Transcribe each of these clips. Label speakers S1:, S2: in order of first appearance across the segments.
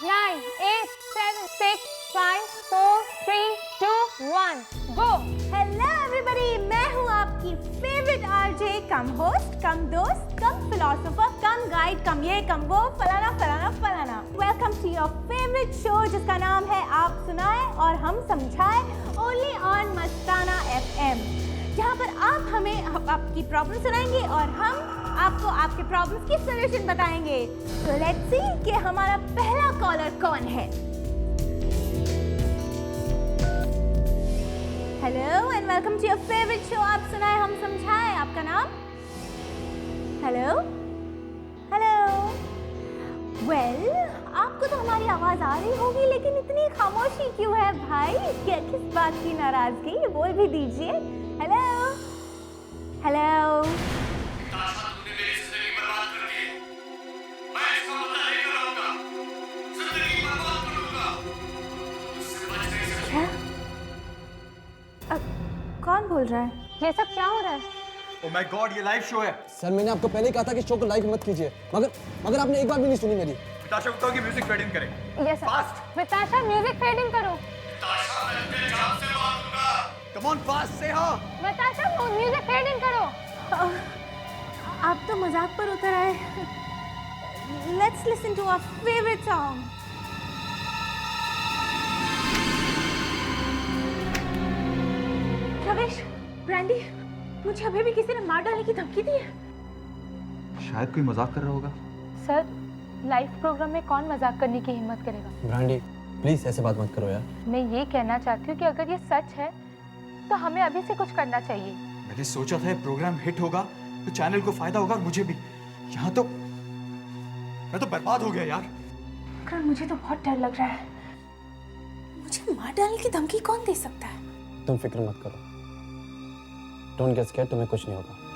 S1: 9, 8, 7, 6, 5, 4, 3, 2, 1, go!
S2: Hello everybody, मैं हूँ आपकी फेवरेट आरजे, कम होस्ट, कम दोस्त, कम फिलोसोफर, कम गाइड, कम ये कम वो, फलाना फलाना फलाना। Welcome to your favourite show जिसका नाम है आप सुनाए और हम समझाए, ओनली ऑन मस्ताना FM, जहाँ पर आप हमें आपकी प्रॉब्लम सुनाएंगे और हम आपको आपके प्रॉब्लम्स की सॉल्यूशन बताएंगे। तो लेट्स सी कि हमारा पहला कॉलर कौन है। Hello and welcome to your favourite show आप सुनाए हम समझाए। आपका नाम? Hello hello. वेल, आपको तो हमारी आवाज आ रही होगी, लेकिन इतनी खामोशी क्यों है भाई? क्या किस बात की नाराजगी? बोल भी दीजिए। Hello hello. क्या? कौन बोल रहा है?
S1: ये सब क्या हो रहा है?
S3: ओह माय गॉड, ये लाइव शो है।
S4: सर मैंने आपको पहले ही कहा था कि शो को लाइव मत कीजिए, मगर आपने एक बार भी नहीं सुनी मेरी।
S3: नाताशा को कहो कि म्यूजिक फेड इन करे।
S1: Yes sir.
S3: Fast.
S1: Natasha, music fade in करो।
S3: नाताशा, मैं अपने जान से मारूंगा। कम ऑन, फास्ट से हाँ।
S1: नाताशा, म्यूजिक फेड इन करो।
S2: आप तो मजाक पर उतर आए। Let's listen to our favourite song. Ravesh, Brandy, मुझे अभी भी किसी ने मार डालने की धमकी दी है।
S3: शायद कोई मजाक कर रहा होगा।
S1: सर, लाइव प्रोग्राम में कौन मजाक करने की हिम्मत करेगा?
S4: ब्रांडी, प्लीज ऐसे बात मत करो यार।
S1: मैं ये कहना चाहती हूँ कि अगर ये सच है तो हमें अभी से कुछ करना चाहिए।
S3: मैंने सोचा था ये प्रोग्राम हिट होगा तो चैनल को फायदा होगा और मुझे भी। यहाँ तो मैं तो बर्बाद हो गया यार।
S2: कर मुझे तो बहुत डर लग रहा है। मुझे मार डालने की धमकी कौन दे सकता है?
S4: तुम फिक्र मत करो, डोंट गेट स्कैर्ड, तुम्हें कुछ नहीं होगा।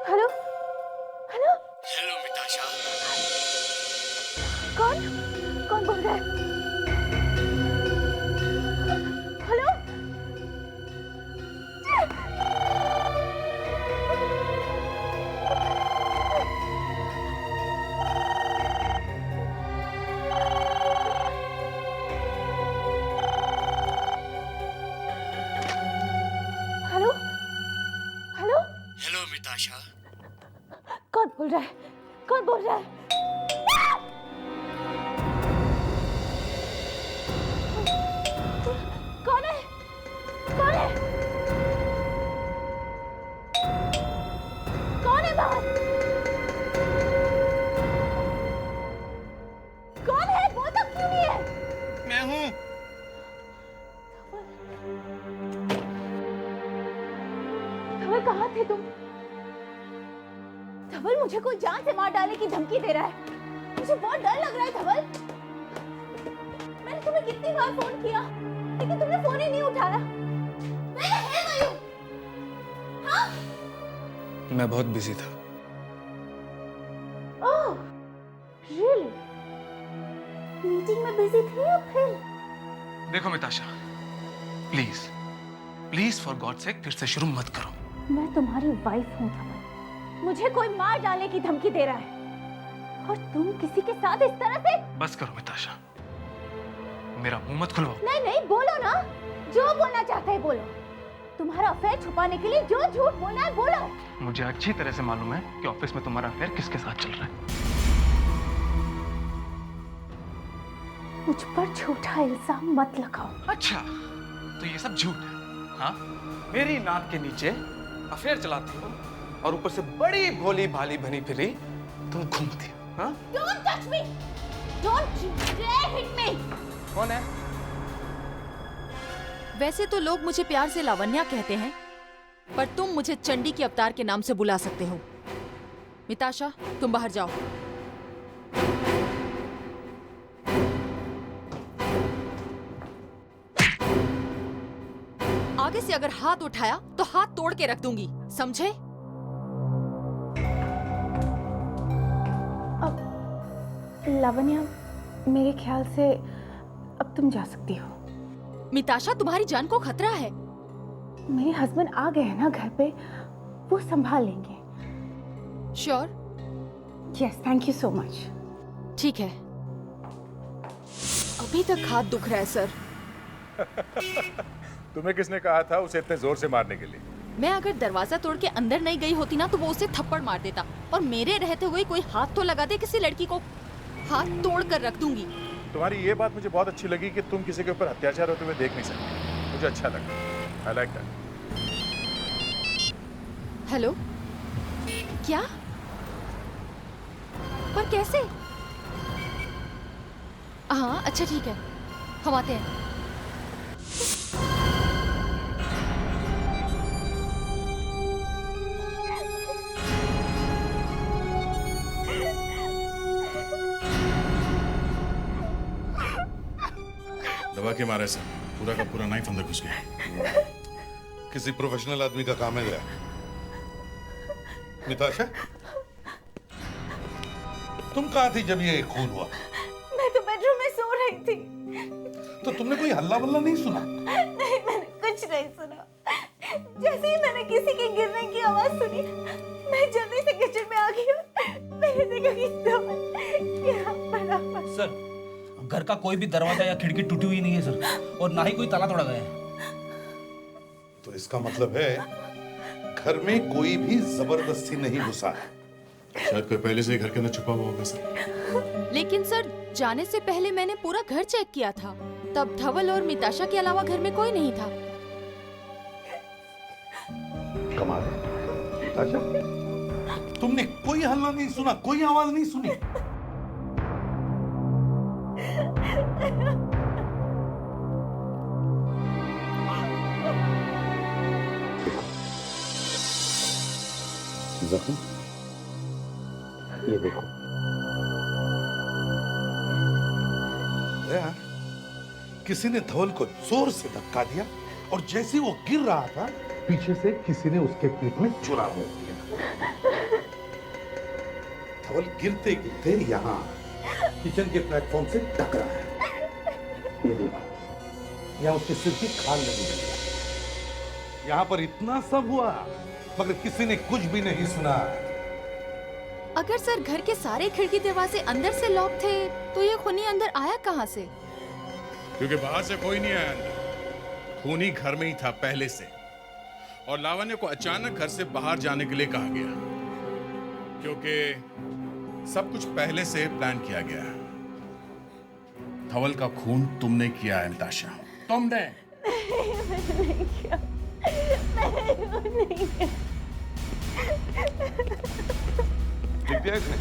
S2: Hello hello.
S5: हेलो मिताशा।
S2: कौन कौन बोल रहा है? हेलो। Hello hello.
S5: हेलो मिताशा।
S2: कौन बोल रहा है? कौन बोल रहा है? कौन है? कौन है? कौन है बाहर? कौन है? बोलता क्यों नहीं है?
S5: मैं हूँ।
S2: धवल, कहाँ थे तुम? धवल, मुझे कोई जान से मार डालने की धमकी दे रहा है। मुझे बहुत डर लग रहा है धवल। मैंने तुम्हें कितनी बार फोन किया, लेकिन तुमने फोन ही नहीं उठाया। हाँ?
S5: मैं बहुत बिजी था।
S2: Oh, really? मीटिंग में बिजी थे या फिर?
S5: देखो Mitasha, please please for God sake फिर से शुरू मत करो।
S2: मैं तुम्हारी वाइफ हूँ धवल। मुझे कोई मार डालने की धमकी दे रहा है और तुम किसी के साथ इस तरह से।
S5: बस करो मिताशा, मेरा मुंह मत खुलवाओ।
S2: नहीं नहीं, बोलो ना, जो बोलना चाहते हैं बोलो। तुम्हारा अफेयर छुपाने के लिए जो झूठ बोलना है बोलो।
S5: मुझे अच्छी तरह से मालूम है कि ऑफिस में तुम्हारा अफेयर किसके साथ चल रहा है।
S2: मुझ पर झूठा इल्जाम मत लगाओ।
S5: अच्छा, तो ये सब झूठ है? हाँ, मेरी नाक के नीचे अफेयर चलाती हो और ऊपर से बड़ी भोली भाली बनी फिरी तुम घूमती हो। हाँ?
S2: Don't touch me! Don't you dare hit me!
S5: कौन है?
S6: वैसे तो लोग मुझे प्यार से लावण्या कहते हैं, पर तुम मुझे चंडी के अवतार के नाम से बुला सकते हो। मिताशा, तुम बाहर जाओ। आगे से अगर हाथ उठाया तो हाथ तोड़ के रख दूंगी, समझे?
S2: लावण्या, मेरे ख्याल से अब तुम जा सकती हो।
S6: मिताशा, तुम्हारी जान को खतरा है।
S2: मेरे हस्बैंड आ गए हैं ना घर पे, वो संभाल लेंगे।
S6: Sure?
S2: Yes, thank you so much.
S6: ठीक है। अभी तक हाथ दुख रहा है सर।
S7: तुम्हें किसने कहा था उसे इतने जोर से मारने के लिए?
S6: मैं अगर दरवाजा तोड़ के अंदर नहीं गई होती ना तो वो उसे थप्पड़ मार देता, और मेरे रहते हुए कोई हाथ तो लगा दे किसी लड़की को, हाथ तोड़ कर रख दूंगी।
S7: तुम्हारी ये बात मुझे बहुत अच्छी लगी कि तुम किसी के ऊपर अत्याचार होते हुए देख नहीं सकती। मुझे अच्छा लगा। I like that.
S6: हेलो? क्या? पर कैसे? हाँ अच्छा ठीक है, हम आते हैं।
S8: दबा के मारे सर, पूरा का पूरा नाइफ अंदर घुस गया।
S9: किसी प्रोफेशनल आदमी का काम है गया। निताशा, तुम कहाँ थी जब ये खून हुआ?
S2: मैं तो बेडरूम में सो रही थी।
S9: तो तुमने कोई हल्ला बल्ला नहीं सुना?
S2: नहीं, मैंने कुछ नहीं सुना। जैसे ही मैंने किसी के गिरने की आवाज सुनी, मैं जल्दी से किचन में आ गई। मैंने देखा कि धवल यहाँ पड़ा हुआ।
S10: सर, घर का कोई भी दरवाजा या खिड़की टूटी हुई नहीं है सर, और ना ही कोई ताला तोड़ा गया है।
S9: तो इसका मतलब है घर में कोई भी जबरदस्ती नहीं घुसा है।
S8: शायद कोई पहले से ही घर के अंदर छुपा हुआ होगा सर।
S6: लेकिन सर, जाने से पहले मैंने पूरा घर चेक किया था, तब धवल और मिताशा के अलावा घर में कोई नहीं था।
S9: कमाल है। निताशा, तुमने कोई हल्ला नहीं सुना, कोई आवाज नहीं सुनी? जख्म ये देखो। यार, किसी ने धवल को जोर से धक्का दिया और जैसे वो गिर रहा था, पीछे से किसी ने उसके पीठ में छुरा मार दिया। धवल गिरते गिरते यहाँ किचन के प्लेटफॉर्म से टकरा है। ये देखो, यहाँ उसके सिर की खाल लगी है। यहाँ पर इतना सब हुआ मगर किसी ने कुछ भी नहीं सुना।
S6: अगर सर घर के सारे खिड़की दरवाजे अंदर से लॉक थे तो ये खूनी अंदर आया कहाँ से?
S8: क्योंकि बाहर से कोई नहीं आया अंदर। खूनी घर में ही था पहले से, और लावण्य को अचानक घर से बाहर जाने के लिए कहा गया, क्योंकि सब कुछ पहले से प्लान किया गया। धवल का खून तुमने किया है निताशा, तुमने।
S2: नहीं किया। नहीं किया।
S9: लिख दिया इसने?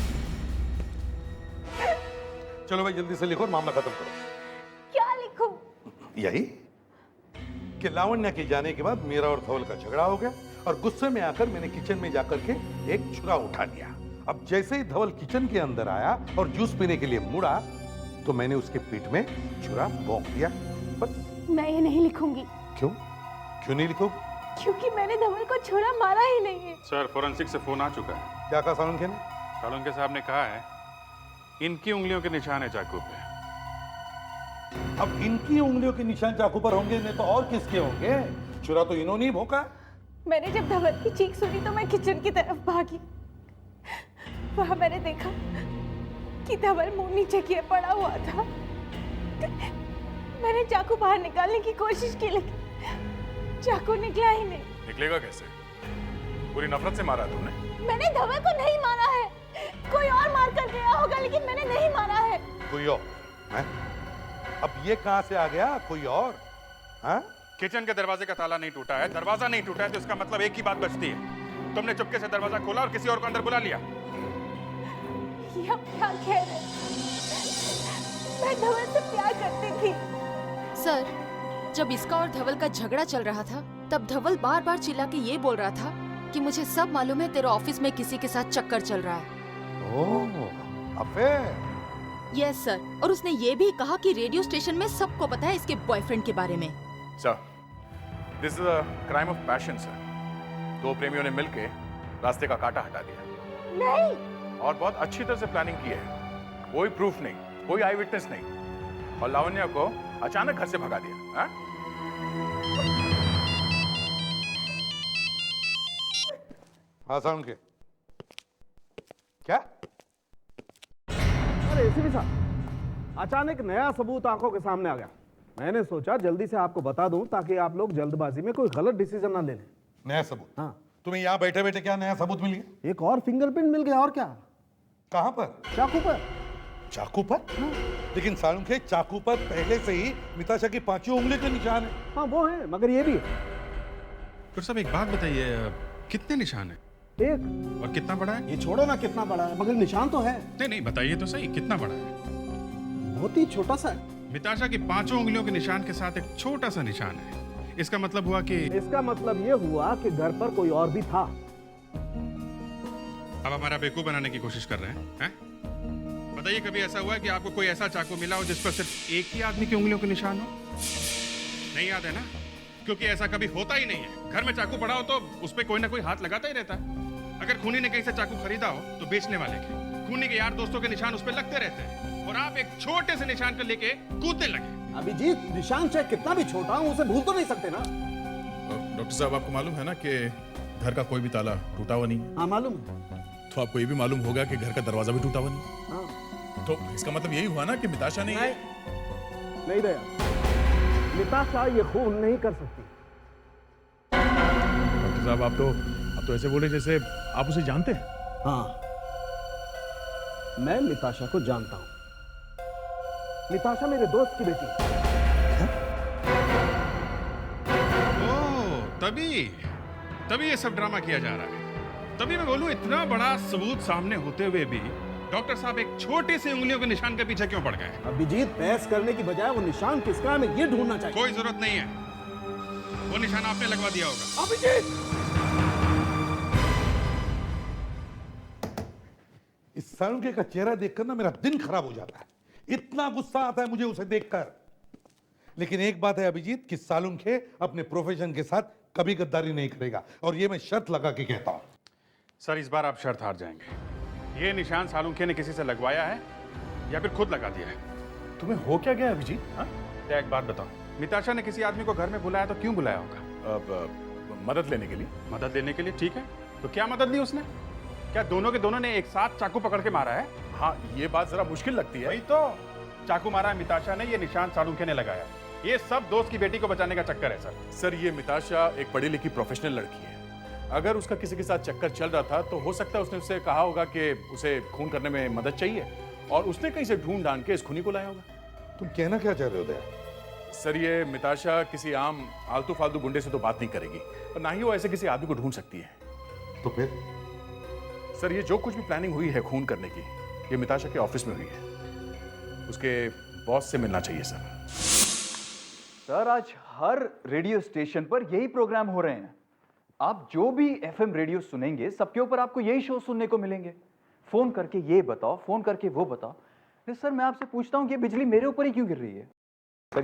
S9: चलो भाई जल्दी से लिखो और मामला खत्म करो।
S2: क्या लिखूं?
S9: यही कि लावण्या के जाने के बाद मेरा और धवल का झगड़ा हो गया और गुस्से में आकर मैंने किचन में जाकर के एक छुरा उठा लिया। अब जैसे ही धवल किचन के अंदर आया और जूस पीने के लिए मुड़ा तो मैंने उसके पीठ में छुरा भोंक दिया, बस।
S2: मैं ये नहीं लिखूंगी।
S9: क्यों? क्यों नहीं लिखोगे?
S2: क्योंकि मैंने धवल को छुरा मारा ही नहीं है।
S7: सर, फोरेंसिक से फोन आ चुका है।
S9: क्या कहा सालुंखे ने?
S7: सालुंखे साहब ने कहा है इनकी उंगलियों के निशान है चाकू पे।
S9: अब इनकी उंगलियों के निशान चाकू पर होंगे नहीं तो और किसके होंगे? छुरा तो इन्होंने ही भोंका।
S2: मैंने जब धवल की चीख सुनी तो मैं किचन की तरफ भागी। वहां मैंने देखा कि धवल मुंह नीचे किए पड़ा हुआ था। मैंने चाकू बाहर निकालने की कोशिश की लेकिन चाकू निकला ही नहीं।
S7: निकलेगा कैसे? पूरी नफरत से मारा तुमने?
S2: मैंने धवल को नहीं मारा है, कोई और मार कर गया होगा, लेकिन मैंने नहीं मारा है।
S9: कोई और? हैं? अब ये कहां से आ गया कोई और? हाँ?
S7: किचन के दरवाजे का ताला नहीं टूटा है, दरवाजा नहीं टूटा है, तो इसका मतलब एक ही बात बचती है, तुमने चुपके से दरवाजा खोला और किसी और को अंदर बुला लिया।
S2: ये आप क्या कह रहे हैं? मैं धवल से प्यार करती थी।
S6: सर, जब इसका और धवल का झगड़ा चल रहा था तब धवल बार बार चिल्ला के ये बोल रहा था कि मुझे सब मालूम है, तेरे ऑफिस में किसी के साथ चक्कर चल रहा है।
S9: ओह, अब अफेयर।
S6: यस सर, और उसने ये भी कहा कि रेडियो स्टेशन में सबको पता है इसके बॉयफ्रेंड के बारे में।
S7: Sir, this is a crime of passion sir. दो प्रेमियों ने मिलके रास्ते का कांटा हटा दिया।
S2: नहीं।
S7: और बहुत अच्छी तरह से प्लानिंग की है। कोई प्रूफ नहीं, कोई आई विटनेस नहीं, और लावण्या को अचानक घर से भगा दिया। हाँ?
S9: हाँ साउंड के क्या?
S11: अरे एसीपी साहब, अचानक नया सबूत आंखों के सामने आ गया। मैंने सोचा जल्दी से आपको बता दूं ताकि आप लोग जल्दबाजी में कोई गलत डिसीजन ना ले लें।
S9: नया सबूत?
S11: हाँ।
S9: तुम्हें यहाँ बैठे बैठे क्या नया सबूत मिल गया?
S11: एक और फिंगरप्रिंट मिल गया। और क्या?
S9: कहाँ पर?
S11: चाकू पर।
S9: चाकू पर? हाँ। लेकिन सालूं के चाकू पर पहले से ही मिताशा की पांचों उंगली के निशान है।
S11: हाँ वो है, मगर ये भी है।
S8: डॉक्टर साहब एक बात बताइए, कितने निशान है?
S11: एक।
S8: और कितना बड़ा है?
S11: ये छोड़ो ना कितना बड़ा है, मगर निशान तो है।
S8: नहीं नहीं, बताइए तो सही, कितना बड़ा है?
S11: बहुत ही छोटा सा है।
S8: मिताशा की पांचों उंगलियों के निशान के साथ एक छोटा सा निशान है। इसका मतलब हुआ कि
S11: ये हुआ कि घर पर कोई और भी था।
S8: अब हमारा बेवकूफ बनाने की कोशिश कर रहे हैं? बताइए, कभी ऐसा हुआ है कि आपको कोई ऐसा चाकू मिला हो जिस पर सिर्फ एक ही आदमी की उंगलियों के निशान हो? नहीं याद है ना? क्योंकि ऐसा कभी होता ही नहीं है। घर में चाकू पड़ा हो तो उस पर कोई ना कोई हाथ लगाता ही रहता है। अगर खूनी ने कहीं से चाकू खरीदा हो तो बेचने वाले के, खूनी के यार दोस्तों के निशान उस पर लगते रहते हैं, और आप एक छोटे से निशान को लेके कूदने लगे।
S11: अभिजीत, निशान चाहे कितना भी छोटा हो उसे भूल तो नहीं सकते ना।
S8: डॉक्टर साहब, आपको मालूम है ना कि घर का कोई भी ताला टूटा हुआ नहीं?
S11: हाँ मालूम है।
S8: तो आपको ये भी मालूम होगा कि घर का दरवाजा भी टूटा हुआ नहीं?
S11: हाँ।
S8: तो इसका मतलब यही हुआ ना कि मिताशा ने
S11: नहीं दया, मिताशा ये खून नहीं कर सकती।
S8: डॉक्टर साहब, आप तो ऐसे बोले जैसे आप उसे जानते हैं।
S11: हाँ, मैं मिताशा को जानता हूं। मिताशा मेरे दोस्त की बेटी है।
S8: ओह, तभी ये सब ड्रामा किया जा रहा है। तभी मैं बोलूं, इतना बड़ा सबूत सामने होते हुए भी डॉक्टर साहब एक छोटी सी उंगलियों के निशान के पीछे क्यों पड़ गए?
S11: अभिजीत, बहस करने की बजाय वो निशान किसका है हमें ये ढूंढना चाहिए।
S8: कोई जरूरत नहीं है, वो निशान आपने लगवा दिया होगा।
S11: अभिजीत,
S9: इस सालुंके का चेहरा देखकर ना मेरा दिन खराब हो जाता है। इतना गुस्सा आता है मुझे उसे देखकर। लेकिन एक बात है अभिजीत, कि सालुंके अपने प्रोफेशन के साथ कभी गद्दारी नहीं करेगा, और ये मैं शर्त लगा के कहता हूं।
S7: सर, इस बार आप शर्त हार जाएंगे। ये निशान सालुंखे ने किसी से लगवाया है या फिर खुद लगा दिया है? तुम्हें हो क्या गया अभिजीत? हाँ, एक बात बताओ, मिताशा ने किसी आदमी को घर में बुलाया तो क्यों बुलाया होगा? मदद लेने के लिए। मदद लेने के लिए, ठीक है। तो क्या मदद ली उसने? क्या दोनों के दोनों ने एक साथ चाकू पकड़ के मारा है? हाँ, ये बात जरा मुश्किल लगती है। वही तो, चाकू मारा है मिताशा ने, ये निशान सालुंखे ने लगाया। ये सब दोस्त की बेटी को बचाने का चक्कर है सर। ये मिताशा एक पढ़ी लिखी प्रोफेशनल लड़की है। अगर उसका किसी के साथ चक्कर चल रहा था तो हो सकता है उसने उससे कहा होगा कि उसे खून करने में मदद चाहिए, और उसने कहीं से ढूंढ ढांड के इस खूनी को लाया होगा। तुम कहना क्या चाह रहे हो दया? सर, ये मिताशा किसी आम आलतू फालतू गुंडे से तो बात नहीं करेगी, और ना ही वो ऐसे किसी आदमी को ढूंढ सकती है। तो फिर? सर, ये जो कुछ भी प्लानिंग हुई है खून करने की, ये मिताशा के ऑफिस में हुई है। उसके बॉस से मिलना चाहिए सर।
S3: सर, आज हर रेडियो स्टेशन पर यही प्रोग्राम हो रहे हैं। आप जो भी एफएम रेडियो सुनेंगे, सबके ऊपर आपको यही शो सुनने को मिलेंगे। फोन करके ये बताओ, फोन करके वो बताओ। सर, मैं आपसे पूछता हूँ कि बिजली मेरे ऊपर ही क्यों गिर रही है? सर,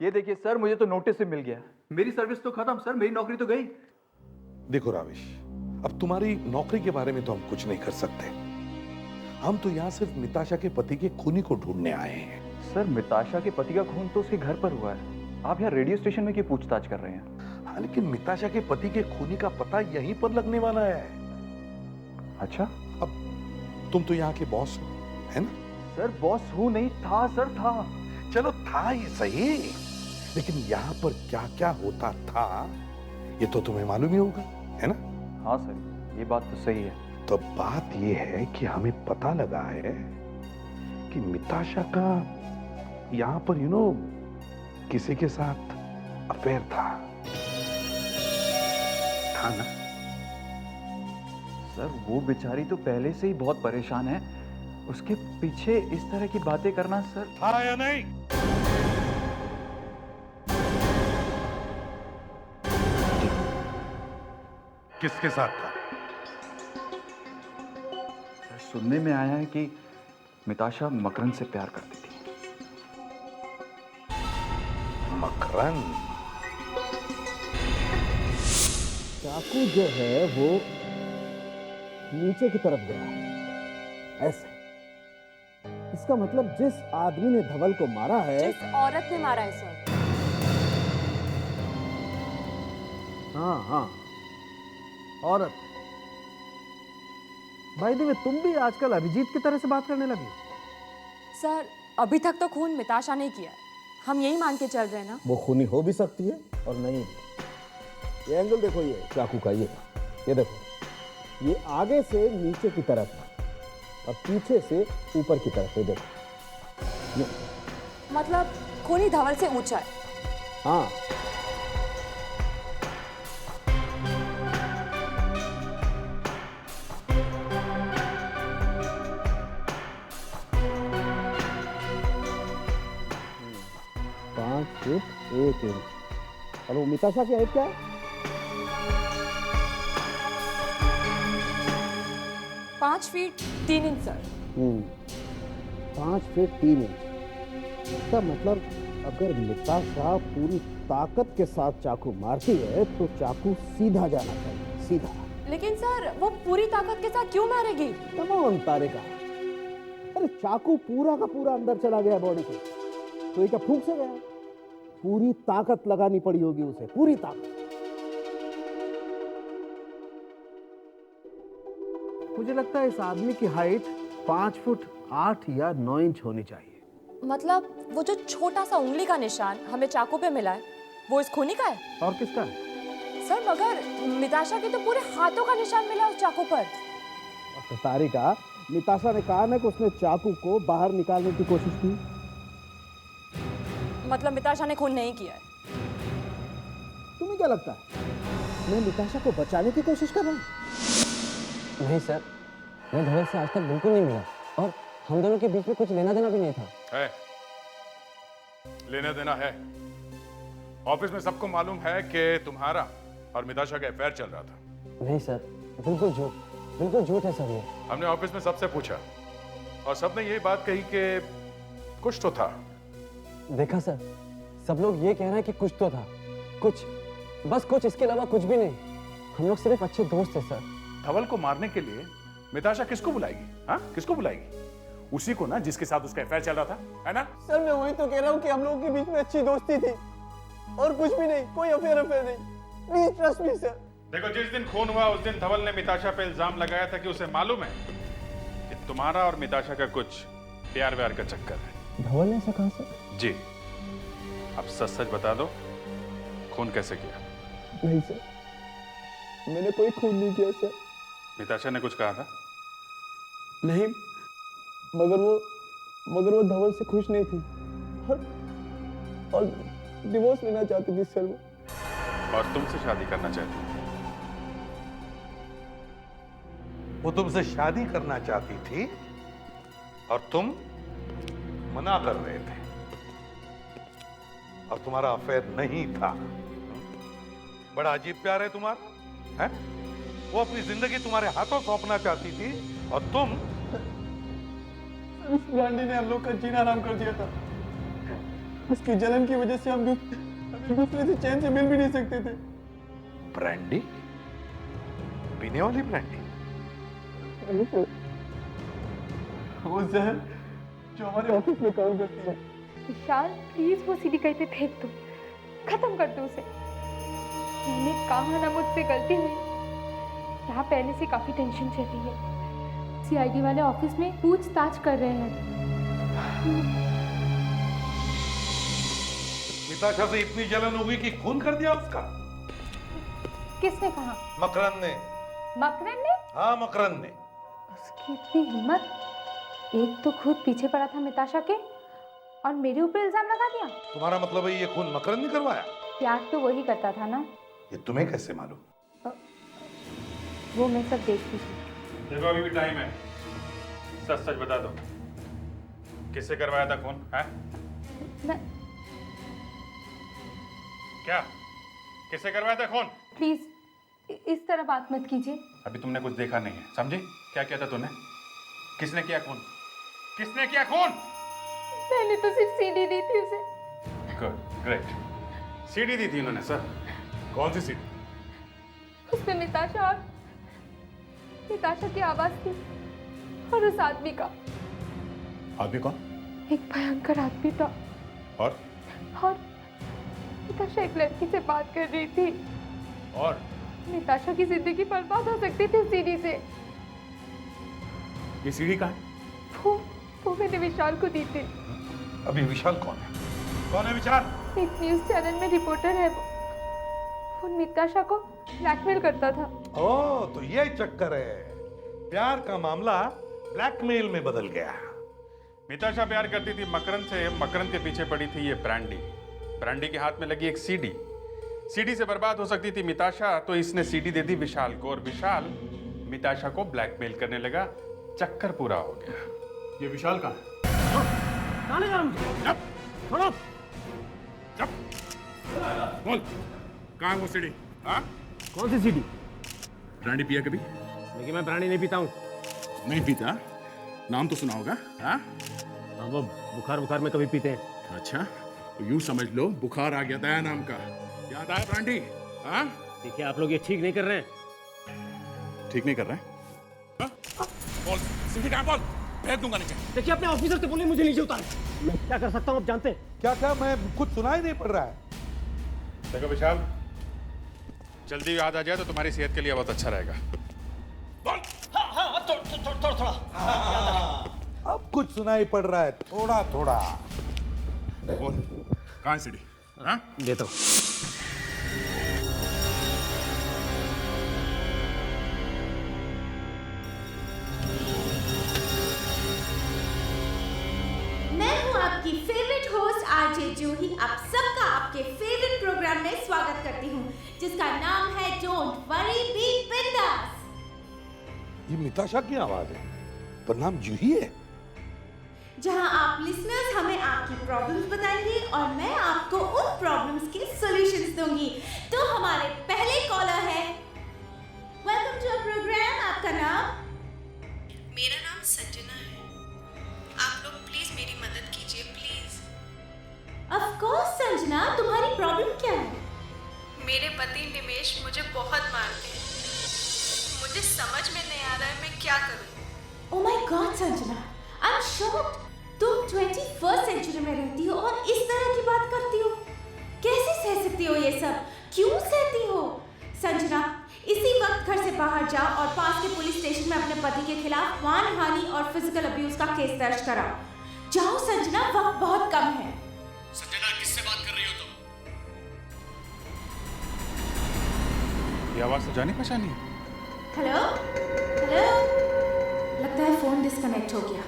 S3: ये देखिए सर, मुझे तो नोटिस से मिल गया। मेरी सर्विस तो खत्म सर, मेरी नौकरी तो गई।
S9: देखो राविश, अब तुम्हारी नौकरी के बारे में तो हम कुछ नहीं कर सकते। हम तो यहाँ सिर्फ मिताशा के पति के खूनी को ढूंढने आए हैं।
S3: सर, मिताशा के पति का खून तो उसके घर पर हुआ है। आप यहाँ रेडियो स्टेशन में क्यों पूछताछ कर रहे हैं?
S9: हाँ, लेकिन मिताशा के पति के खूनी का पता यहीं पर लगने वाला है।
S3: अच्छा,
S9: अब तुम तो यहाँ के बॉस हो, है ना?
S3: सर, बॉस हूँ नहीं, था सर, था।
S9: चलो था ही सही, लेकिन यहाँ पर क्या क्या होता था ये तो तुम्हें मालूम ही होगा, है ना?
S3: हाँ सर, ये बात तो सही है।
S9: तो बात ये है कि हमें पता लगा है कि मिताशा का यहाँ पर किसी के साथ अफेयर था ना?
S3: सर, वो बेचारी तो पहले से ही बहुत परेशान है। उसके पीछे इस तरह की बातें करना सर।
S9: था या नहीं? किसके साथ था?
S3: सर, सुनने में आया है कि मिताशा मकरंद से प्यार करती थी।
S9: मकरंद?
S11: चाकू जो है वो नीचे की तरफ गया है, ऐसे। इसका मतलब जिस आदमी ने धवल को मारा है,
S12: जिस औरत ने मारा है सर।
S11: हाँ हाँ, औरत। भाई देवे, तुम भी आजकल अभिजीत की तरह से बात करने लगी।
S12: सर अभी तक तो खून मिताशा ने किया है, हम यही मान के चल रहे हैं ना।
S11: वो खूनी हो भी सकती है और नहीं भी। ये एंगल देखो, ये चाकू का, ये देखो, ये आगे से नीचे की तरफ है और पीछे से ऊपर की तरफ है, देखो ये।
S12: मतलब खूनी धवल से ऊंचा है।
S11: हाँ, फुट 1 इंच। और वो मिताशा की हाइट क्या है?
S12: 5 feet 3 inch sir.
S11: 5 feet 3 inch. इसका मतलब अगर मिताशा पूरी ताकत के साथ चाकू मारती है तो चाकू सीधा जाना चाहिए, सीधा।
S12: लेकिन सर वो पूरी ताकत के साथ क्यों मारेगी?
S11: तमाम तारे का। अरे चाकू पूरा का पूरा अंदर चला गया बॉडी के, तो ये क्या फूंक से गया? पूरी ताकत लगानी पड़ी होगी उसे, पूरी ताकत। मुझे लगता है इस आदमी की हाइट 5 फुट 8 या 9 इंच होनी चाहिए।
S12: मतलब वो जो छोटा सा उंगली का निशान हमें चाकू पे मिला है वो इस खूनी का है?
S11: और किसका है?
S12: सर मगर मिताशा के तो पूरे हाथों का निशान मिला उस चाकू पर।
S11: तारिका, मिताशा ने कहा ना कि उसने चाकू को बाहर निकालने की कोशिश की।
S12: मतलब मिताशा ने खून नहीं किया है।
S11: तुम्हें क्या लगता है मैं मिताशा को बचाने की कोशिश कर रहा हूँ?
S4: नहीं सर, मैं धवल से आज तक बिल्कुल नहीं मिला और हम दोनों के बीच में कुछ लेना देना भी नहीं था।
S8: है, लेना देना है। ऑफिस में सबको मालूम है कि तुम्हारा और मिताशा का अफेयर चल रहा था।
S4: नहीं सर, बिल्कुल झूठ, बिल्कुल झूठ है सर ये।
S8: हमने ऑफिस में सबसे पूछा और सबने यही बात कही कि कुछ तो था।
S4: देखा सर, सब लोग ये कह रहे हैं कि कुछ तो था, कुछ, बस कुछ, इसके अलावा कुछ भी नहीं। हम लोग सिर्फ अच्छे दोस्त हैं सर।
S8: धवल को मारने के लिए मिताशा किसको बुलाएगी? हाँ, किसको बुलाएगी? उसी को ना जिसके साथ उसका अफेयर चल रहा था, है ना?
S4: सर मैं वही तो कह रहा हूँ कि हम लोगों के बीच में अच्छी दोस्ती थी और कुछ भी नहीं, कोई अफेयर नहीं। Please trust me sir.
S8: देखो, जिस दिन खून हुआ उस दिन धवल ने मिताशा पे इल्जाम लगाया था कि उसे मालूम है कि तुम्हारा और मिताशा का कुछ प्यार व्यार का चक्कर है।
S4: धवल ने ऐसा कहा सर?
S8: जी। अब सच सच बता दो, खून कैसे किया?
S4: नहीं सर, मैंने कोई खून नहीं किया सर।
S8: मिताशा ने कुछ कहा था?
S4: नहीं, मगर वो धवल से खुश नहीं थी और डिवोर्स लेना चाहती थी सर वो।
S8: और तुमसे शादी करना चाहती थी?
S9: वो तुमसे शादी करना चाहती थी और तुम मना कर रहे थे और तुम्हारा अफेयर नहीं था। बड़ा अजीब प्यार है तुम्हारा, है? वो अपनी जिंदगी तुम्हारे हाथों सौंपना चाहती थी और तुम।
S4: उस ब्रांडी ने हम लोग का जीना आराम कर दिया था। उसकी जलन की वजह से हम दूसरे से चैन से मिल भी नहीं सकते थे।
S9: ब्रांडी? पीने वाली ब्रांडी?
S4: वो जहर जो हमारे ऑफिस में काम करती है।
S1: विशाल प्लीज वो सीधी कहीं पे फेंक दो, खत्म कर दो उसे। मैंने कहा ना मुझसे गलती हुई। यहाँ पहले से काफी टेंशन चल रही है। सीआईडी वाले ऑफिस में पूछताछ कर रहे हैं।
S9: मिताशा से इतनी जलन हो गई कि खून कर दिया उसका?
S1: किसने कहा?
S9: मकरंद ने।
S1: मकरंद ने?
S9: हाँ, मकरंद ने।
S1: उसकी इतनी हिम्मत! एक तो खुद पीछे पड़ा था मिताशा के और मेरे ऊपर इल्जाम लगा दिया।
S9: तुम्हारा मतलब है ये खून मकरंद ने करवाया?
S1: प्यार तो वही करता था ना।
S9: ये तुम्हें कैसे मालूम?
S1: वो मैं सब देखती थी।
S8: देखो, अभी भी टाइम है, सच सच बता दो, किससे करवाया था खून? है क्या? किससे करवाया था खून?
S1: प्लीज इस तरह बात मत कीजिए।
S8: अभी तुमने कुछ देखा नहीं है, समझे? क्या किया था तूने? किसने किया खून? किसने किया खून?
S1: मैंने तो सिर्फ सीडी दी थी उसे।
S8: Good, great. सीडी दी थी उन्होंने सर? कौन सी सीडी?
S1: उसमें मिताशा की आवाज थी और उस आदमी का।
S8: आदमी कौन?
S1: एक भयंकर आदमी था।
S8: और
S1: मिताशा एक लड़की से बात कर रही थी।
S8: और
S1: मिताशा की जिंदगी बर्बाद हो सकती थी सीडी से।
S8: ये सीडी कहाँ है?
S1: वो मैंने विशाल को दी थी।
S9: अभी विशाल कौन है? कौन है विशाल?
S1: एक न्यूज चैनल में रिपोर्टर है वो मिताशा को ब्लैकमेल करता था।
S9: ओह, तो ये चक्कर है। प्यार का मामला ब्लैकमेल में बदल गया।
S8: मिताशा प्यार करती थी मकरंद से, मकरंद के पीछे पड़ी थी ये ब्रांडी। ब्रांडी के हाथ में लगी एक सीडी। सीडी से बर्बाद हो सकती थी मिताशा, तो इसने सीडी दे दी विशाल को, और विशाल मिताशा को ब्लैकमेल करने लगा। चक्कर पूरा हो गया। ये विशाल कहाँ है?
S10: कहाँ ले जा रहा हूँ? छोड़ो।
S8: बोल, कहाँ है वो सीडी? हाँ?
S10: कौन सी सीडी?
S8: ब्रांडी पिया कभी?
S10: लेकिन मैं ब्रांडी नहीं पीता हूँ।
S8: नहीं पीता? नाम तो सुना होगा? हाँ?
S10: हाँ, वो बुखार में कभी पीते हैं।
S8: अच्छा, तो यूं समझ लो बुखार आ गया दया नाम का। याद आया ब्रांडी? हाँ?
S10: देखिए, आप लोग ये ठीक नहीं कर रहे हैं।
S8: ठीक नहीं कर रहे हैं? हाँ? बोल, सीधी कहाँ? बोल, भेज दूंगा नीचे।
S10: देखिए, अपने ऑफिसर से बोलिए मुझे नीचे उतारें। मैं क्या कर सकता हूँ आप जानते हैं?
S9: क्या मैं कुछ सुनाई नहीं पड़ रहा है।
S8: देखो विशाल, जल्दी याद आ जाए तो तुम्हारी सेहत के लिए बहुत अच्छा रहेगा। बोल।
S10: हाँ, थोड़ा।
S9: अब कुछ सुनाई पड़ रहा है, थोड़ा।
S8: बोल, कहाँ है सीडी? हाँ?
S10: देता हूँ।
S2: मैं हूँ आपकी फेवरेट होस्ट आरजे जूही। आप सबका आपके फेवरेट प्रोग्राम में स्वागत करती हूँ, जिसका नाम है डोंट वरी बी बिंदास।
S9: ये मिताशा की आवाज है, पर नाम जूही है।
S2: जहां आप लिसनर्स हमें आपकी प्रॉब्लम्स बताएंगे और मैं आपको उन प्रॉब्लम्स के सॉल्यूशंस दूंगी। तो हमारे पहले कॉलर है। Welcome to our programme. आपका नाम?
S13: मेरा नाम संजना है। आप लोग प्लीज मेरी मदद कीजिए, प्लीज।
S2: ऑफ कोर्स संजना, तुम्हारी प्रॉब्लम क्या है?
S13: मेरे पति निमेश मुझे बहुत मारते हैं। मुझे समझ में नहीं आ रहा है मैं क्या करूं।
S2: Oh my God Sanjana, I am shocked. तुम 21st सेंचुरी में रहती हो और इस तरह की बात करती हो। कैसे सह सकती हो ये सब? क्यों सहती हो? संजना, इसी वक्त घर से बाहर जाओ और पास के पुलिस स्टेशन में अपने पति के खिलाफ मानहानि और फिजिकल अब्यूज का केस दर्ज कराओ। जाओ संजना, वक्त बहुत कम है।
S8: संजना, किससे बात कर रही हो तुम? ये आवाज तो जानी पहचानी है।
S2: हेलो? लगता है फोन डिस्कनेक्ट हो गया।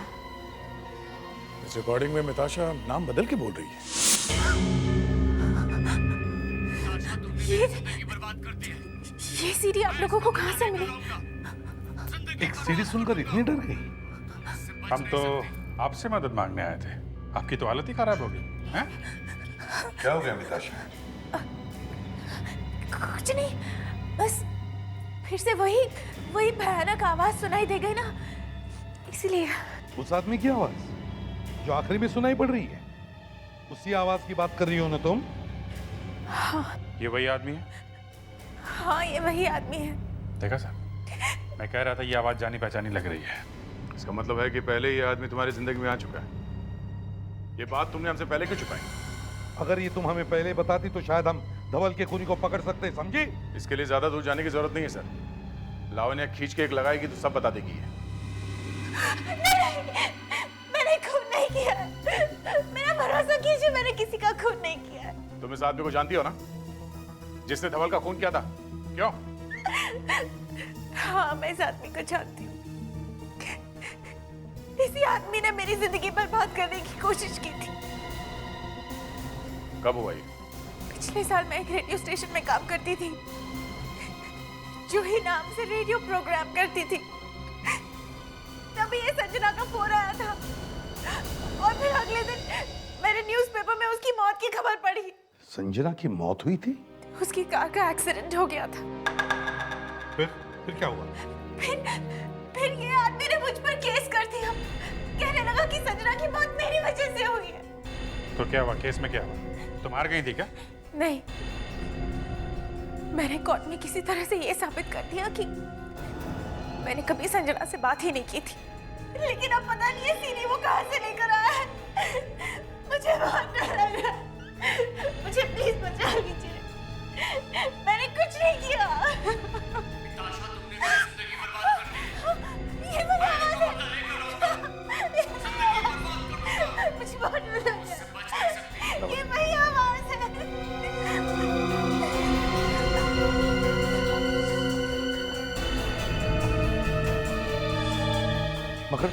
S8: इस रिकॉर्डिंग में मिताशा नाम बदल के बोल रही है।
S2: ये सीडी आप लोगों को कहाँ से मिली?
S9: एक सीडी सुनकर इतनी डर गई।
S8: हम तो आपसे मदद मांगने आए थे, आपकी तो हालत ही खराब हो गई। हैं?
S9: क्या हो गया मिताशा?
S2: कुछ नहीं, बस फिर से वही भयानक आवाज सुनाई दे गई ना, इसीलिए।
S9: उस आदमी की आवाज जो आखिरी में सुनाई पड़ रही है, उसी आवाज की बात कर रही हो ना तुम?
S2: हाँ।
S8: ये वही आदमी है?
S2: हाँ, ये वही आदमी है।
S8: देखा सर, मैं कह रहा था ये आवाज जानी पहचानी लग रही है। इसका मतलब है कि पहले ये आदमी तुम्हारी जिंदगी में आ चुका है। ये बात तुमने हमसे पहले क्यों छुपाई?
S9: अगर ये तुम हमें पहले बताती तो शायद हम धवल के खूनी को पकड़ सकते, समझी?
S8: इसके लिए ज्यादा दूर जाने की जरूरत नहीं है सर। लावण्या खींच के एक लगाएगी तो सब बता देगी।
S2: मैंने खून नहीं किया। मेरा भरोसा कीजिए, मैंने किसी का खून नहीं किया।
S8: तुम इस आदमी को जानती हो ना, जिसने धवल का खून किया था? क्यों?
S2: हाँ, मैं इस आदमी को जानती हूँ। इसी आदमी ने मेरी जिंदगी बर्बाद करने की कोशिश की थी।
S8: कब हुआ ये?
S2: पिछले साल मैं एक रेडियो स्टेशन में काम करती थी। जूही नाम से रेडियो प्रोग्राम करती थी। तभी ये संजना का फोन आया था और फिर अगले दिन मेरे न्यूज़पेपर में उसकी मौत की खबर पड़ी।
S9: संजना की मौत हुई थी?
S2: उसकी कार का एक्सीडेंट हो गया था।
S9: फिर क्या हुआ?
S2: फिर ये आदमी ने मुझ पर केस कर दिया। कहने लगा कि
S7: तो क्या हुआ? केस में क्या हुआ? तुम हार गई थी क्या?
S2: नहीं, मैंने कोर्ट में किसी तरह से ये साबित कर दिया कि मैंने कभी संजना से बात ही नहीं की थी। लेकिन अब पता नहीं है सीरी वो कहाँ से लेकर आया है। मुझे बहुत डर लग रहा है। मुझे प्लीज बचा लीजिए। मैंने कुछ नहीं किया। ये मेरी आवाज़ है। मुझे बहुत डर लग रहा है। ये वही आवाज़ है।
S9: मगर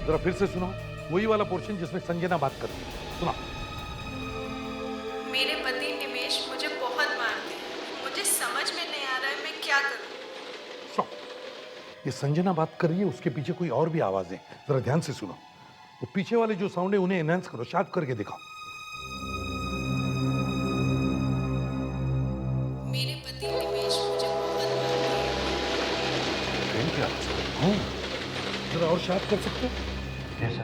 S9: जरा फिर से सुनाओ, वही वाला पोर्शन जिसमें संजना बात कर रही है। सुना।
S13: मेरे पति निमेश मुझे बहुत मारते हैं। मुझे समझ में नहीं आ रहा है मैं क्या करूं।
S9: ये संजना बात कर रही है, उसके पीछे कोई और भी आवाजें, जरा ध्यान से सुनो। वो पीछे वाले जो साउंड है उन्हें एनहांस करो, शार्प करके दिखाओ।
S13: मेरे पति निमेश मुझे बहुत मारते हैं।
S9: ट्रेन की आवाज है। हाँ, जरा और शार्प कर सकते हो?
S3: कैसा?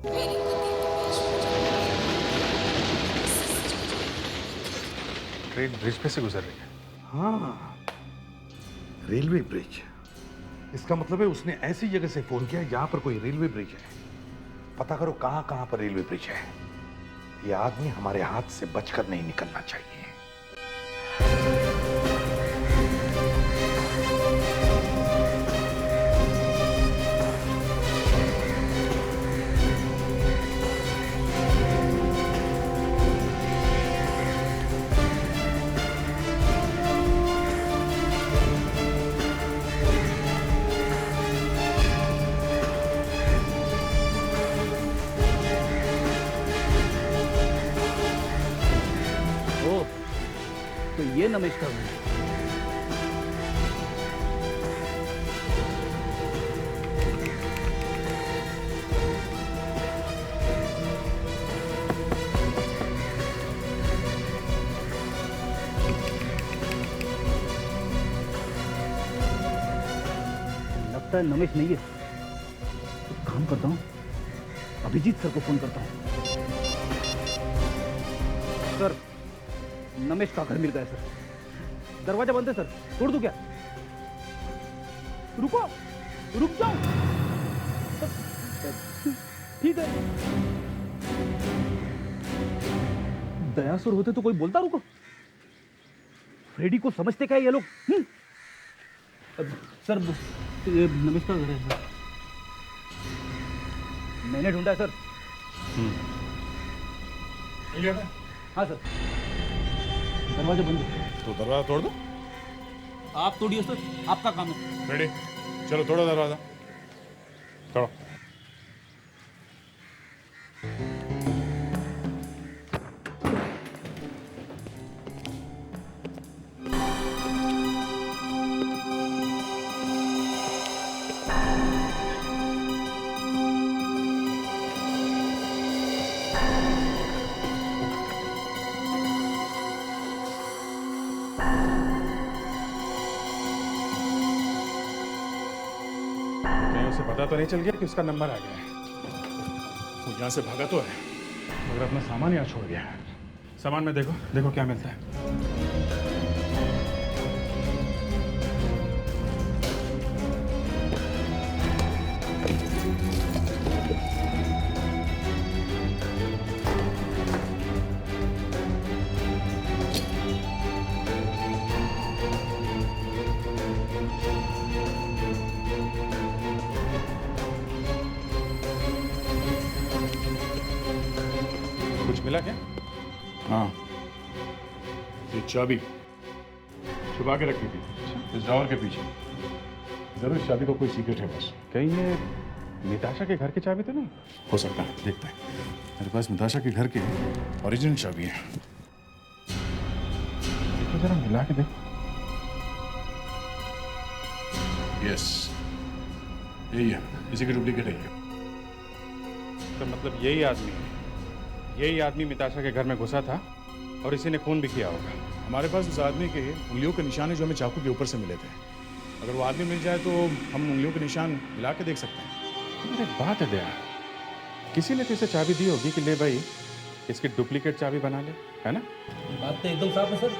S13: मेरे पति निमेश
S7: ट्रेन ब्रिज पे से गुजर रही है।
S9: हाँ, रेलवे ब्रिज। इसका मतलब है उसने ऐसी जगह से फोन किया जहां पर कोई रेलवे ब्रिज है। पता करो कहां कहां पर रेलवे ब्रिज है। ये आदमी हमारे हाथ से बचकर नहीं निकलना चाहिए।
S10: तो ये नमस्कार है। लगता है नमेश नहीं है। एक काम करता हूँ, अभिजीत सर को फोन करता हूँ। सर, नमेश का घर मिल गया सर। दरवाजा बंद है सर, तोड़ दूं क्या? रुको, रुक जाओ। ठीक है। दयासुर होते तो कोई बोलता रुको। फ्रेडी को समझते क्या ये लोग? सर, ये नमेश का घर है सर। मैंने ढूंढा है सर। हाँ सर। दरवाजा बंद है।
S7: तो दरवाजा तोड़ दो।
S10: आप तोड़िए सर, आपका काम है।
S7: रेडी, चलो तोड़ो दरवाजा, तोड़ो। पता तो नहीं चल गया कि उसका नंबर आ गया है। वो यहाँ से भागा तो है, मगर अपना सामान यहाँ छोड़ गया है। सामान में देखो, देखो क्या मिलता है। मिला क्या? हाँ, ये चाबी छुपा के रखी थी इस ड्रॉवर के पीछे। जरूर इस चाबी को कोई सीक्रेट है बस। कहीं ये निताशा के घर की चाबी तो नहीं? हो सकता है, देखते हैं। मेरे पास निताशा के घर की ओरिजिनल चाबी है। देखो जरा मिला के देखो। यस, यही है, इसी की डुप्लीकेट है ये। तो मतलब यही आदमी मिताशा के घर में घुसा था और इसी ने खून भी किया होगा। हमारे पास उस आदमी के उंगलियों के निशान है जो हमें चाकू के ऊपर से मिले थे। अगर वो आदमी मिल जाए तो हम उंगलियों के निशान मिला के देख सकते हैं। एक बात है दया,
S8: किसी ने तो इसे चाबी दी होगी कि ले भाई इसकी डुप्लीकेट चाबी बना ले, है ना?
S10: बात तो एकदम साफ है सर।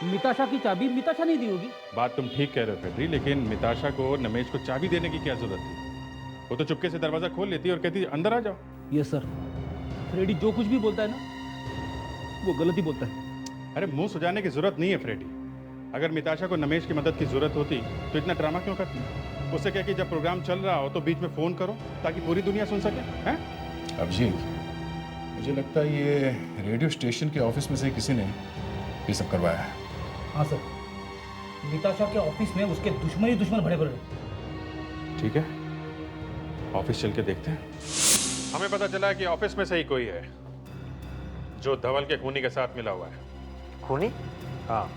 S10: मिताशा की चाबी मिताशा नहीं दी होगी।
S8: बात तुम ठीक कह रहे हो फेड्री, लेकिन मिताशा को नमेश को चाबी देने की क्या जरूरत थी? वो तो चुपके से दरवाजा खोल लेती और कहती अंदर आ जाओ।
S10: Yes sir. फ्रेडी जो कुछ भी बोलता है ना वो गलत ही बोलता है।
S8: अरे मुंह सुझाने की जरूरत नहीं है फ्रेडी। अगर मिताशा को नमेश की मदद की जरूरत होती तो इतना ड्रामा क्यों करती? उससे क्या कि जब प्रोग्राम चल रहा हो तो बीच में फोन करो ताकि पूरी दुनिया सुन सके, हैं?
S14: अभिजीत, मुझे लगता है ये रेडियो स्टेशन के ऑफिस में से किसी ने ये सब करवाया है।
S10: हाँ सर, मिताशा के ऑफिस में उसके दुश्मन ही दुश्मन भरे पड़े।
S8: ठीक है, ऑफिस चल के देखते हैं। हमें पता चला कि ऑफिस में से ही कोई है जो धवल के खूनी के साथ मिला हुआ है।
S15: खूनी?
S8: हाँ,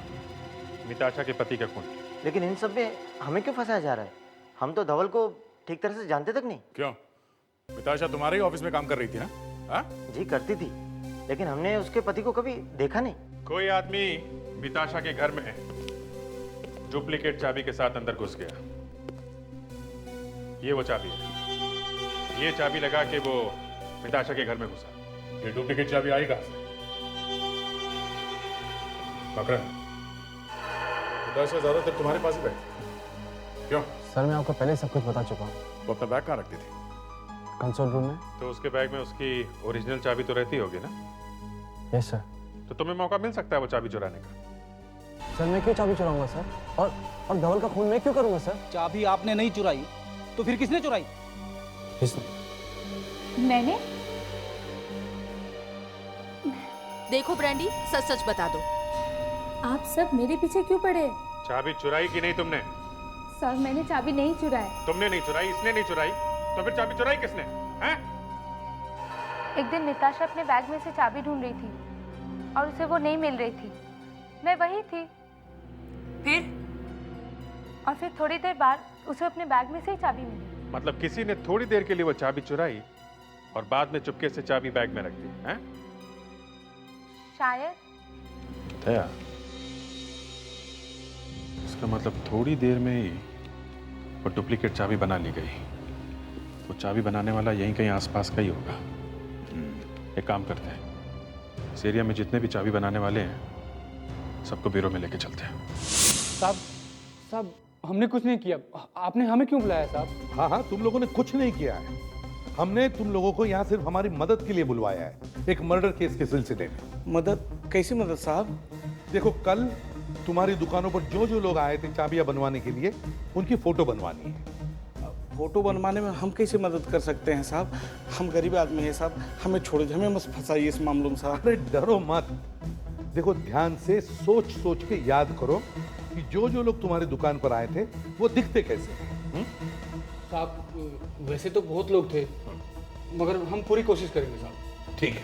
S8: मिताशा के पति का खूनी।
S15: लेकिन इन सब में हमें क्यों फंसाया जा रहा है? हम तो धवल को ठीक तरह से जानते तक नहीं।
S14: क्यों? मिताशा तुम्हारे ही ऑफिस में काम कर रही थी ना? हाँ?
S15: जी करती थी, लेकिन हमने उसके पति को कभी देखा नहीं।
S8: कोई आदमी मिताशा के घर में डुप्लीकेट चाबी के साथ अंदर घुस गया। ये वो चाबी है। ये चाबी लगा के वो मिताशा के घर में घुसा।
S14: ये डुप्लीकेट चाबी आई कहाँ से? मकरन, मिताशा ज्यादातर तुम्हारे पास ही बैठी। क्यों?
S4: सर मैं आपको पहले सब कुछ बता चुका हूँ।
S14: वो अपना बैग कहाँ रखती थी?
S4: कंसोल रूम में।
S8: तो उसके बैग में उसकी ओरिजिनल चाबी तो रहती होगी ना?
S4: Yes sir.
S8: तो तुम्हें मौका मिल सकता है वो चाबी चुराने का।
S4: सर मैं क्यों चाबी चुराऊंगा सर? और धवल का खून मैं क्यों करूंगा सर?
S10: चाबी आपने नहीं चुराई तो फिर किसने चुराई?
S1: मैंने?
S6: देखो ब्रांडी, सच सच बता दो।
S1: आप सब मेरे पीछे क्यों पड़े?
S8: चाबी चुराई कि नहीं तुमने?
S1: सर मैंने चाबी नहीं चुराई।
S8: तुमने नहीं चुराई, इसने नहीं चुराई, तो फिर चाबी चुराई किसने? हैं?
S1: एक दिन निताशा अपने बैग में से चाबी ढूंढ रही थी और उसे वो नहीं मिल रही थी। मैं वही थी।
S6: फिर?
S1: और फिर थोड़ी देर बाद उसे अपने बैग में से ही चाबी मिली।
S8: मतलब किसी ने थोड़ी देर के लिए वो चाबी चुराई और बाद में चुपके से चाबी बैग में रख दी, हैं?
S1: शायद।
S8: दया, इसका मतलब थोड़ी देर में ही वो डुप्लीकेट चाबी बना ली गई। वो चाबी बनाने वाला यहीं कहीं आसपास का ही होगा। एक काम करते हैं, इस एरिया में जितने भी चाबी बनाने वाले हैं सबको ब्यूरो में लेके चलते हैं।
S16: साहब हमने कुछ नहीं किया। आपने हमें क्यों बुलाया साहब?
S9: हाँ हाँ, तुम लोगों ने कुछ नहीं किया है। हमने तुम लोगों को यहाँ सिर्फ हमारी मदद के लिए बुलवाया है, एक मर्डर केस के सिलसिले में।
S5: मदद? कैसी मदद साहब?
S9: देखो, कल तुम्हारी दुकानों पर जो जो लोग आए थे चाबियां बनवाने के लिए, उनकी फोटो बनवानी है।
S5: फोटो बनवाने में हम कैसे मदद कर सकते हैं साहब? हम गरीब आदमी हैं साहब, हमें छोड़ दीजिए, हमें मत फंसाइए इस मामलों में साहब।
S9: अरे डरो मत। देखो, ध्यान से सोच सोच के याद करो कि जो जो लोग तुम्हारी दुकान पर आए थे वो दिखते कैसे हैं।
S16: साहब वैसे तो बहुत लोग थे, मगर हम पूरी कोशिश करेंगे साहब।
S9: ठीक है।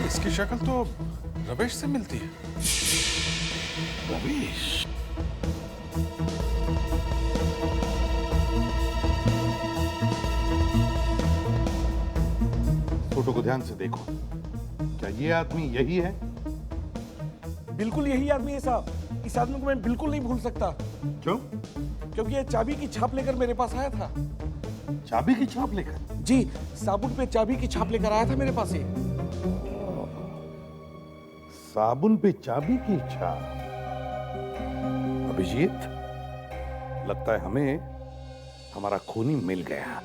S8: इसकी शक्ल तो रमेश से मिलती है।
S9: रमेश? फोटो को ध्यान से देखो। क्या ये आदमी यही है?
S5: बिल्कुल यही आदमी है साहब। इस आदमी को मैं बिल्कुल नहीं भूल सकता।
S9: क्यों?
S5: क्योंकि ये चाबी की छाप लेकर मेरे पास आया था।
S9: चाबी की छाप लेकर?
S5: जी, साबुन पे चाबी की छाप लेकर आया था मेरे पास ये।
S9: साबुन पे चाबी की छाप? अभिजीत, लगता है हमें हमारा खूनी मिल गया।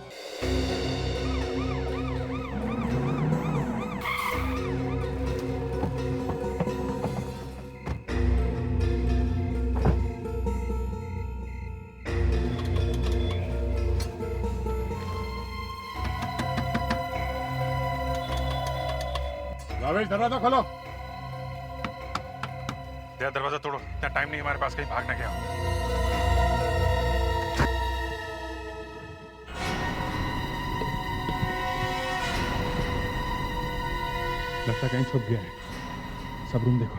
S14: भावेश दरवाजा खोलो।
S8: दरवाजा तोड़ो, इतना टाइम नहीं हमारे पास, कहीं भाग ना गया हो।
S14: लगता है कहीं छुप गया है। सब रूम देखो।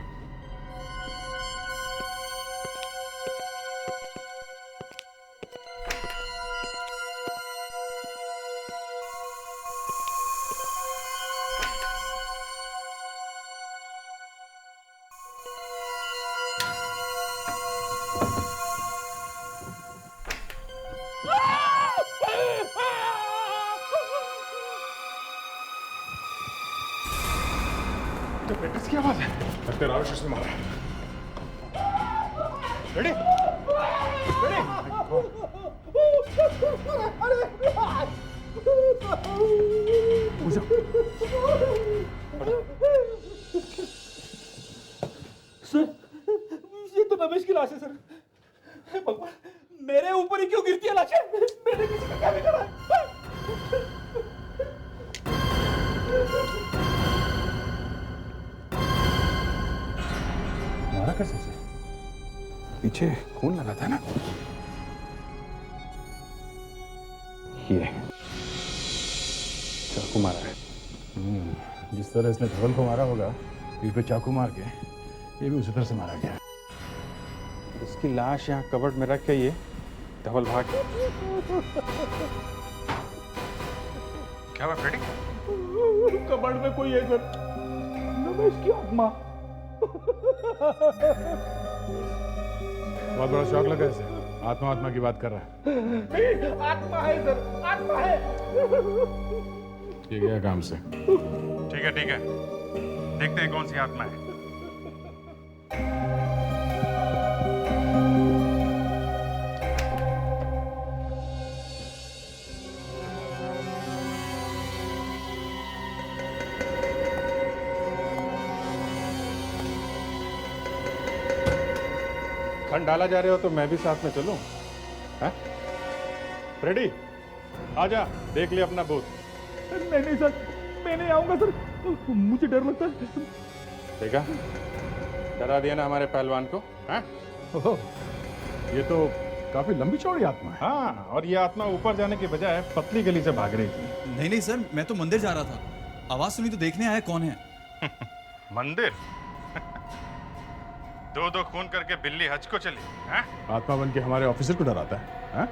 S7: किसकी आवाज है? लगता है रावेश ने मारा। रेडी?
S10: सर, ये तो रमेश की लाश है सर। भगवान, मेरे ऊपर ही क्यों गिरती है लाशें? मैंने किसी का क्या बिगाड़ा है?
S14: मारा कैसे से? पीछे खून लगा था ना? ये चाकू मारा है। जिस तरह इसने धवल को मारा होगा, पीठ पे चाकू मार के, ये भी उसी तरह से मारा गया।
S7: इसकी लाश यहाँ कबर्ड में रख के ये धवल भाग गया।
S8: क्या हुआ फ्रेडी?
S10: कबर्ड में कोई है सर। रमेश की आत्मा।
S14: बहुत बड़ा शौक लगा इसे। आत्मा की बात कर रहा है।
S10: नहीं, आत्मा है सर, आत्मा है।
S14: ये गया काम से।
S8: ठीक है, देखते हैं कौन सी आत्मा है।
S14: खंड डाला जा रहे हो तो मैं भी साथ में चलूं? हैं? फ्रेडी, आजा, देख ले अपना भूत।
S10: नहीं सर, मैं नहीं आऊंगा सर, मुझे डर लगता है।
S14: देखा, डरा दिया ना हमारे पहलवान को। हैं? ओहो, ये तो काफी लंबी चौड़ी आत्मा है। हाँ, और ये आत्मा ऊपर जाने के बजाय पतली गली से भाग रही थी।
S17: नहीं सर, मैं तो मंदिर जा रहा था। आवाज सुनी तो देखने आया कौन है।
S8: मंदिर? दो खून करके बिल्ली हज को चली है?
S14: आत्मा बन के हमारे ऑफिसर को डराता है?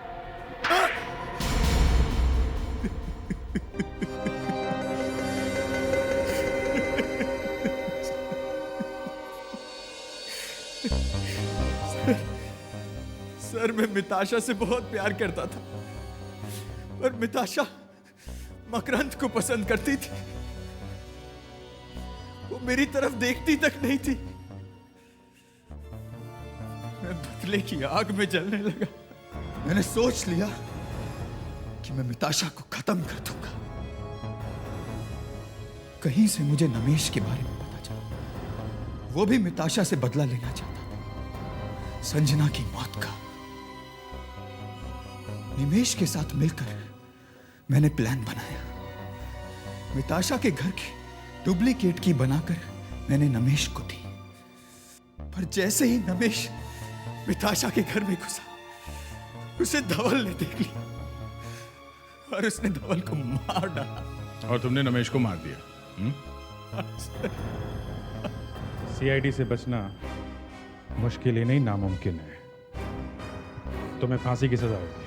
S17: सर, मैं मिताशा से बहुत प्यार करता था, पर मिताशा मकरंद को पसंद करती थी। वो मेरी तरफ देखती तक नहीं थी। मैं बदले की आग में जलने लगा। मैंने सोच लिया कि मैं मिताशा को खत्म कर दूंगा। कहीं से मुझे नमेश के बारे में पता चला। वो भी मिताशा से बदला लेना चाहता था, संजना की मौत का। निमेश के साथ मिलकर मैंने प्लान बनाया। मिताशा के घर की डुप्लीकेट की बनाकर मैंने नमेश को दी। पर जैसे ही नमेश मिताशा के घर में घुसा, उसे धवल ने देख लिया और उसने धवल को मार डाला।
S14: और तुमने नमेश को मार दिया? सीआईडी से बचना मुश्किल ही नहीं, नामुमकिन है। तुम्हें फांसी की सजा होगी।